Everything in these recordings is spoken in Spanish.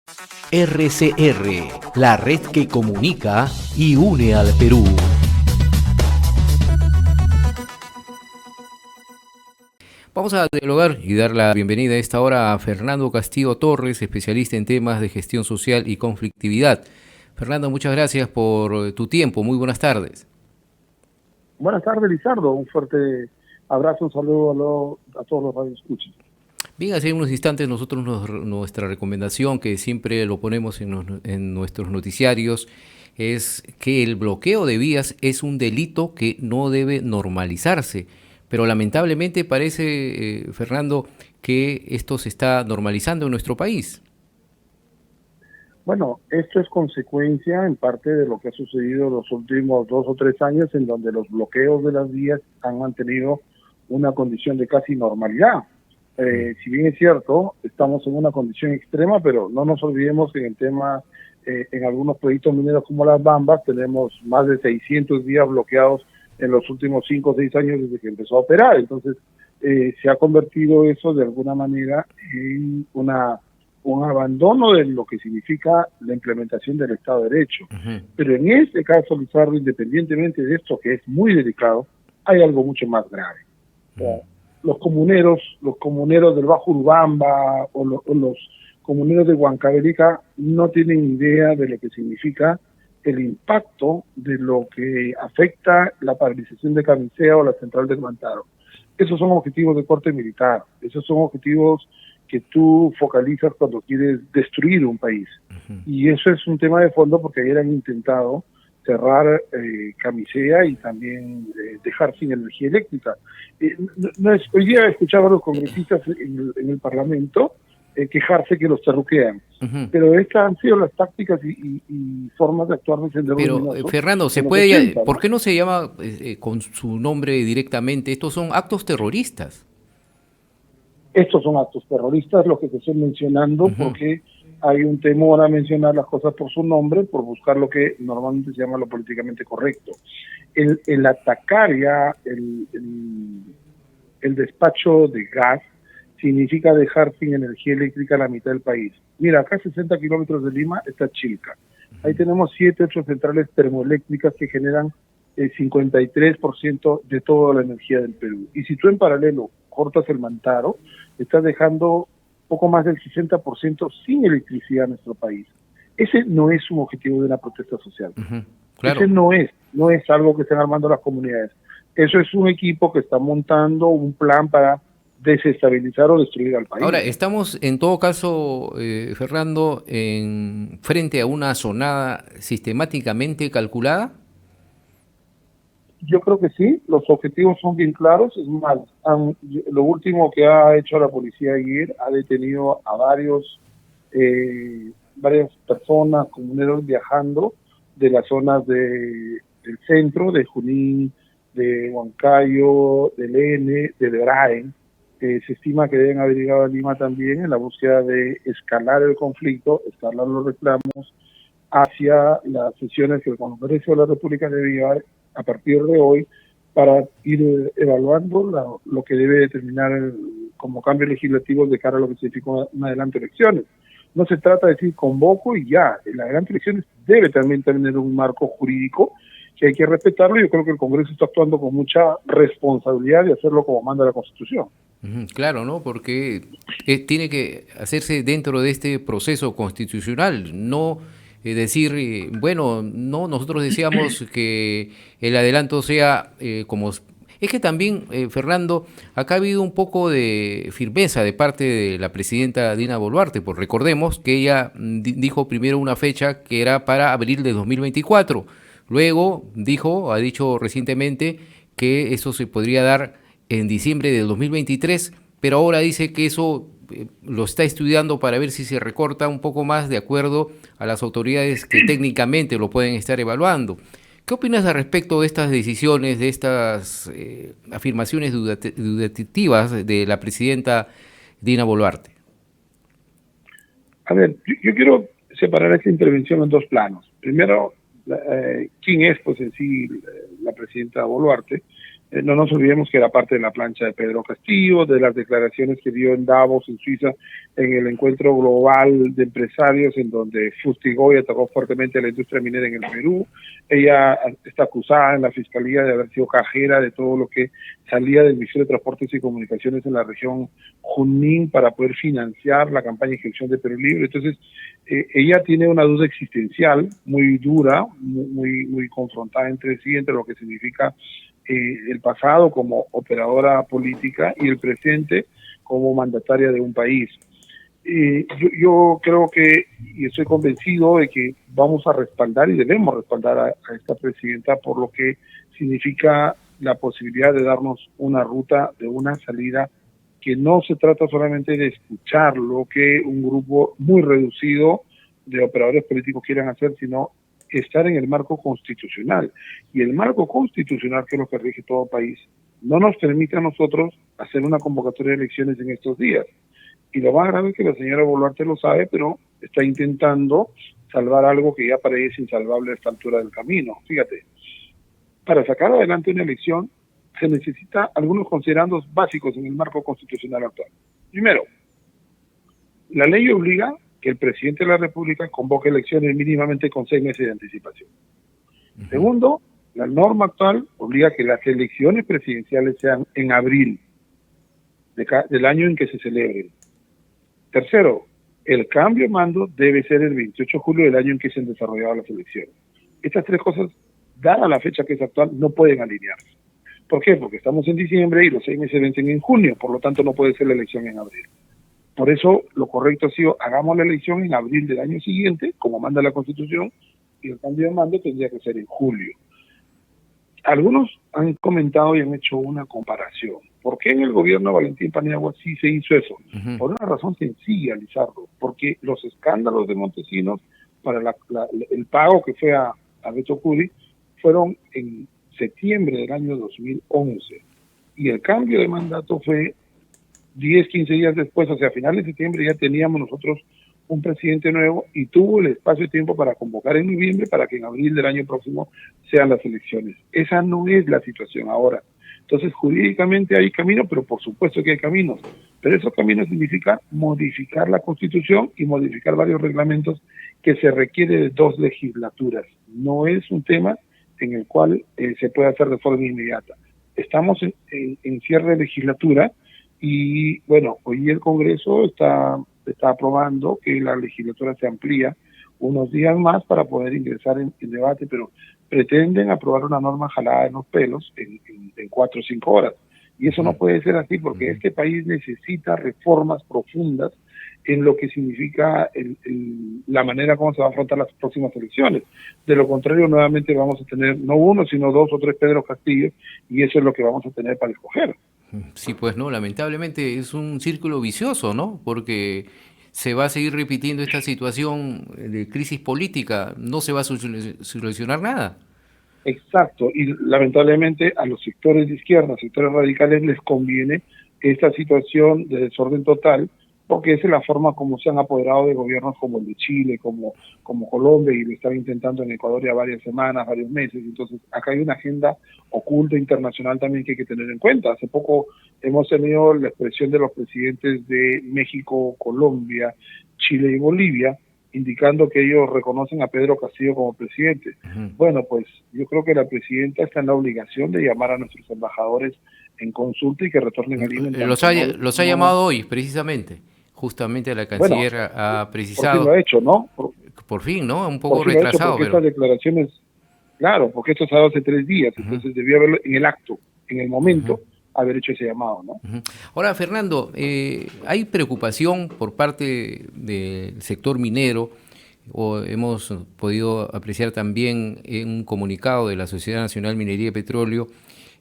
RCR, la red que comunica y une al Perú. Vamos a dialogar y dar la bienvenida a esta hora a Fernando Castillo Torres, especialista en temas de gestión social y conflictividad. Fernando, muchas gracias por tu tiempo. Muy buenas tardes. Buenas tardes, Lizardo. Un fuerte abrazo, un saludo a todos los radioescuchas. Bien, hace unos instantes nosotros nuestra recomendación, que siempre lo ponemos en nuestros noticiarios, es que el bloqueo de vías es un delito que no debe normalizarse. Pero lamentablemente parece, Fernando, que esto se está normalizando en nuestro país. Bueno, esto es consecuencia en parte de lo que ha sucedido los últimos 2 o 3 años, en donde los bloqueos de las vías han mantenido una condición de casi normalidad. Si bien es cierto, estamos en una condición extrema, pero no nos olvidemos que en el tema, en algunos proyectos mineros como Las Bambas, tenemos más de 600 días bloqueados en los últimos 5 o 6 años desde que empezó a operar. Entonces, se ha convertido eso de alguna manera en un abandono de lo que significa la implementación del Estado de Derecho. Pero en este caso, Lizardo, independientemente de esto, que es muy delicado, hay algo mucho más grave. Los comuneros del Bajo Urubamba o los comuneros de Huancavelica no tienen idea de lo que significa el impacto de lo que afecta la paralización de Camisea o la central del Mantaro. Esos son objetivos de corte militar, esos son objetivos que tú focalizas cuando quieres destruir un país. Y eso es un tema de fondo, porque ayer han intentado cerrar Camisea y también dejar sin energía eléctrica. Hoy día he escuchado a los congresistas en el Parlamento quejarse que los terruquean. Pero estas han sido las tácticas y formas de actuar de Sendero Luminoso. Pero, Fernando, ¿por qué no se llama con su nombre directamente? Estos son actos terroristas. Estos son actos terroristas, los que te estoy mencionando, porque hay un temor a mencionar las cosas por su nombre, por buscar lo que normalmente se llama lo políticamente correcto. El atacar ya el despacho de gas significa dejar sin energía eléctrica a la mitad del país. Mira, acá a 60 kilómetros de Lima está Chilca. Ahí tenemos 7, 8 centrales termoeléctricas que generan el 53% de toda la energía del Perú. Y si tú en paralelo cortas el Mantaro, estás dejando poco más del 60% sin electricidad en nuestro país. Ese no es un objetivo de una protesta social. Claro. Ese no es algo que estén armando las comunidades. Eso es un equipo que está montando un plan para desestabilizar o destruir al país. Ahora, estamos en todo caso, Fernando, frente a una zonada sistemáticamente calculada. Yo creo que sí, los objetivos son bien claros. Es más, lo último que ha hecho la policía ayer, ha detenido a varias personas, comuneros viajando de las zonas del centro, de Junín, de Huancayo, del N, de Deraen. Se estima que deben haber llegado a Lima también en la búsqueda de escalar el conflicto, escalar los reclamos hacia las sesiones que el Congreso de la República debe llevar a partir de hoy, para ir evaluando lo que debe determinar como cambios legislativos de cara a lo que significa una adelante elecciones. No se trata de decir convoco y ya. La adelante elecciones debe también tener un marco jurídico que hay que respetarlo. Yo creo que el Congreso está actuando con mucha responsabilidad de hacerlo como manda la Constitución. Claro, ¿no? Porque tiene que hacerse dentro de este proceso constitucional, no decir, bueno, no, nosotros deseamos que el adelanto sea como... Es que también, Fernando, acá ha habido un poco de firmeza de parte de la presidenta Dina Boluarte, pues recordemos que ella dijo primero una fecha que era para abril de 2024, luego ha dicho recientemente que eso se podría dar en diciembre del 2023, pero ahora dice que eso lo está estudiando para ver si se recorta un poco más de acuerdo a las autoridades que técnicamente lo pueden estar evaluando. ¿Qué opinas al respecto de estas decisiones, de estas afirmaciones dudativas de la presidenta Dina Boluarte? A ver, yo quiero separar esta intervención en 2 planos. Primero, quién es pues en sí la presidenta Boluarte, No nos olvidemos que era parte de la plancha de Pedro Castillo, de las declaraciones que dio en Davos, en Suiza, en el encuentro global de empresarios, en donde fustigó y atacó fuertemente a la industria minera en el Perú. Ella está acusada en la fiscalía de haber sido cajera de todo lo que salía del Ministerio de Transportes y Comunicaciones en la región Junín para poder financiar la campaña de inyección de Perú Libre. Entonces, ella tiene una duda existencial muy dura, muy confrontada entre sí, entre lo que significa el pasado como operadora política y el presente como mandataria de un país. Yo creo que, y estoy convencido de que vamos a respaldar y debemos respaldar a esta presidenta por lo que significa la posibilidad de darnos una ruta de una salida que no se trata solamente de escuchar lo que un grupo muy reducido de operadores políticos quieran hacer, sino estar en el marco constitucional. Y el marco constitucional, que es lo que rige todo país, no nos permite a nosotros hacer una convocatoria de elecciones en estos días. Y lo más grave es que la señora Boluarte lo sabe, pero está intentando salvar algo que ya para ella es insalvable a esta altura del camino. Fíjate, para sacar adelante una elección se necesita algunos considerandos básicos en el marco constitucional actual. Primero, la ley obliga que el presidente de la República convoque elecciones mínimamente con 6 meses de anticipación. Segundo, la norma actual obliga que las elecciones presidenciales sean en abril del año en que se celebren. Tercero, el cambio de mando debe ser el 28 de julio del año en que se han desarrollado las elecciones. Estas tres cosas, dada la fecha que es actual, no pueden alinearse. ¿Por qué? Porque estamos en diciembre y los 6 meses vencen en junio, por lo tanto no puede ser la elección en abril. Por eso lo correcto ha sido, hagamos la elección en abril del año siguiente, como manda la Constitución, y el cambio de mando tendría que ser en julio. Algunos han comentado y han hecho una comparación. ¿Por qué en el gobierno de Valentín Paniagua sí se hizo eso? Por una razón sencilla, Lizardo, porque los escándalos de Montesinos para el pago que fue a Beto Curi fueron en septiembre del año 2011 y el cambio de mandato fue 10, 15 días después, o sea, a finales de septiembre ya teníamos nosotros un presidente nuevo y tuvo el espacio y tiempo para convocar en noviembre para que en abril del año próximo sean las elecciones. Esa no es la situación ahora. Entonces, jurídicamente hay camino, pero por supuesto que hay caminos. Pero esos caminos significa modificar la Constitución y modificar varios reglamentos que se requiere de 2 legislaturas. No es un tema en el cual se puede hacer de forma inmediata. Estamos en cierre de legislatura y, bueno, hoy el Congreso está aprobando que la legislatura se amplía unos días más para poder ingresar en debate, pero pretenden aprobar una norma jalada en los pelos en 4 o 5 horas. Y eso no puede ser así porque este país necesita reformas profundas en lo que significa la manera como se va a afrontar las próximas elecciones. De lo contrario, nuevamente vamos a tener no uno, sino 2 o 3 Pedro Castillo, y eso es lo que vamos a tener para escoger. Sí, pues no, lamentablemente es un círculo vicioso, ¿no? Porque se va a seguir repitiendo esta situación de crisis política, no se va a solucionar nada. Exacto, y lamentablemente a los sectores de izquierda, sectores radicales, les conviene esta situación de desorden total, porque esa es la forma como se han apoderado de gobiernos como el de Chile, como Colombia, y lo están intentando en Ecuador ya varias semanas, varios meses. Entonces, acá hay una agenda oculta internacional también que hay que tener en cuenta. Hace poco hemos tenido la expresión de los presidentes de México, Colombia, Chile y Bolivia, indicando que ellos reconocen a Pedro Castillo como presidente. Bueno, pues yo creo que la presidenta está en la obligación de llamar a nuestros embajadores en consulta y que retornen a Lima. Los ha llamado hoy, precisamente. Justamente la canciller ha precisado. Por fin lo ha hecho, ¿no? Por fin, ¿no? Un poco retrasado. Porque estas declaraciones, claro, porque esto se ha dado hace 3 días, entonces debió haberlo en el acto, en el momento, haber hecho ese llamado, ¿no? Ahora, Fernando, hay preocupación por parte del sector minero, o hemos podido apreciar también en un comunicado de la Sociedad Nacional Minería y Petróleo,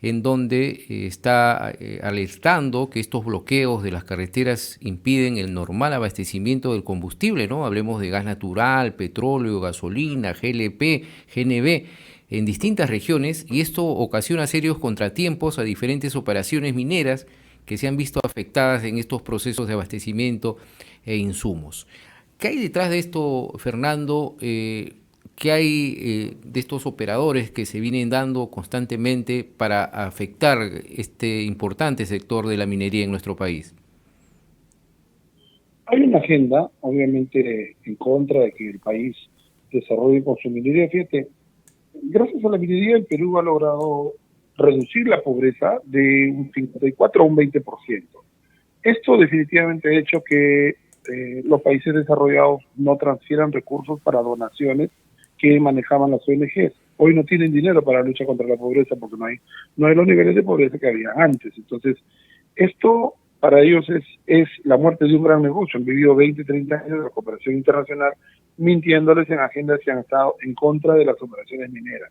en donde está alertando que estos bloqueos de las carreteras impiden el normal abastecimiento del combustible, ¿no? Hablemos de gas natural, petróleo, gasolina, GLP, GNB, en distintas regiones, y esto ocasiona serios contratiempos a diferentes operaciones mineras que se han visto afectadas en estos procesos de abastecimiento e insumos. ¿Qué hay detrás de esto, Fernando? ¿qué hay de estos operadores que se vienen dando constantemente para afectar este importante sector de la minería en nuestro país? Hay una agenda, obviamente, en contra de que el país desarrolle con su minería. Fíjate, gracias a la minería el Perú ha logrado reducir la pobreza de un 54 a un 20%. Esto definitivamente ha hecho que los países desarrollados no transfieran recursos para donaciones que manejaban las ONGs. Hoy no tienen dinero para la lucha contra la pobreza porque no hay los niveles de pobreza que había antes. Entonces, esto para ellos es la muerte de un gran negocio. Han vivido 20, 30 años de la cooperación internacional mintiéndoles en agendas que han estado en contra de las operaciones mineras.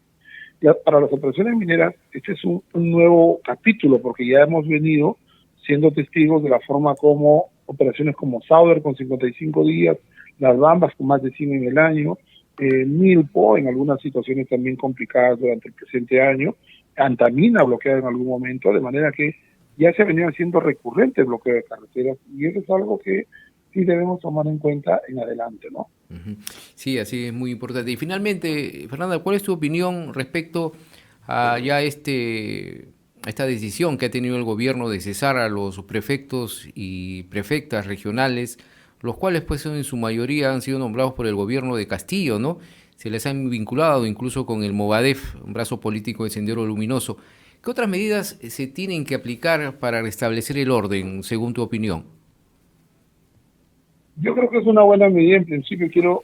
Ya, para las operaciones mineras, este es un nuevo capítulo porque ya hemos venido siendo testigos de la forma como operaciones como Sauder con 55 días, las Bambas con más de 100 en el año, Milpo en algunas situaciones también complicadas durante el presente año, Antamina bloqueada en algún momento, de manera que ya se venía haciendo recurrente el bloqueo de carreteras y eso es algo que sí debemos tomar en cuenta en adelante, ¿no? Sí, así es muy importante. Y finalmente, Fernanda, ¿cuál es tu opinión respecto a ya esta decisión que ha tenido el gobierno de cesar a los prefectos y prefectas regionales, los cuales pues en su mayoría han sido nombrados por el gobierno de Castillo, ¿no? Se les han vinculado incluso con el Movadef, un brazo político de Sendero Luminoso. ¿Qué otras medidas se tienen que aplicar para restablecer el orden, según tu opinión? Yo creo que es una buena medida. En principio quiero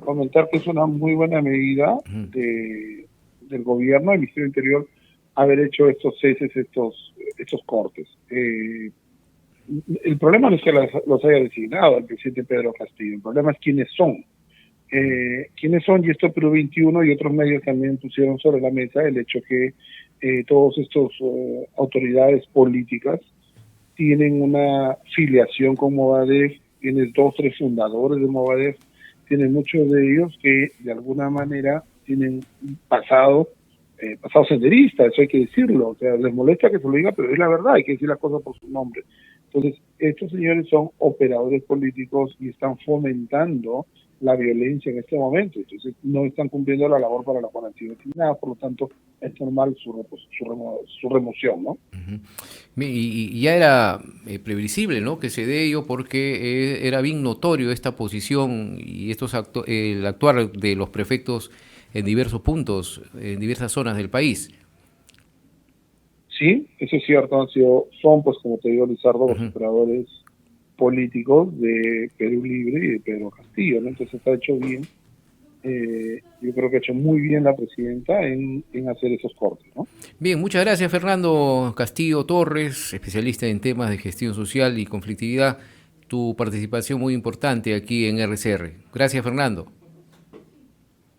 comentar que es una muy buena medida del gobierno, del Ministerio del Interior, haber hecho estos ceses, estos cortes. El problema no es que los haya designado el presidente Pedro Castillo, el problema es quiénes son. ¿Quiénes son? Y esto Perú 21 y otros medios también pusieron sobre la mesa el hecho que todos estos autoridades políticas tienen una filiación con Movadef, tienes 2, 3 fundadores de Movadef, tienen muchos de ellos que de alguna manera tienen pasado senderista, eso hay que decirlo, o sea, les molesta que se lo diga, pero es la verdad, hay que decir las cosas por su nombre. Entonces, estos señores son operadores políticos y están fomentando la violencia en este momento, entonces no están cumpliendo la labor para la población asignada, por lo tanto es normal su remoción, ¿no? Y ya era previsible, ¿no?, que se dé ello porque era bien notorio esta posición y el actuar de los prefectos en diversos puntos, en diversas zonas del país. Sí, eso es cierto, son pues como te digo, Lizardo, los operadores políticos de Perú Libre y de Pedro Castillo, ¿no? Entonces ha hecho bien, yo creo que ha hecho muy bien la presidenta en hacer esos cortes, ¿no? Bien, muchas gracias Fernando Castillo Torres, especialista en temas de gestión social y conflictividad, tu participación muy importante aquí en RCR. Gracias Fernando.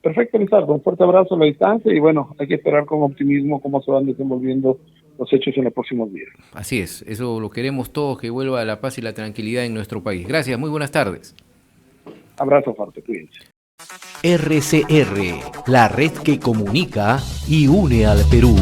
Perfecto, Lizardo, un fuerte abrazo a la distancia y bueno, hay que esperar con optimismo cómo se van desenvolviendo los hechos en los próximos días. Así es, eso lo queremos todos, que vuelva la paz y la tranquilidad en nuestro país. Gracias, muy buenas tardes. Abrazo fuerte, cuídense. RCR, la red que comunica y une al Perú.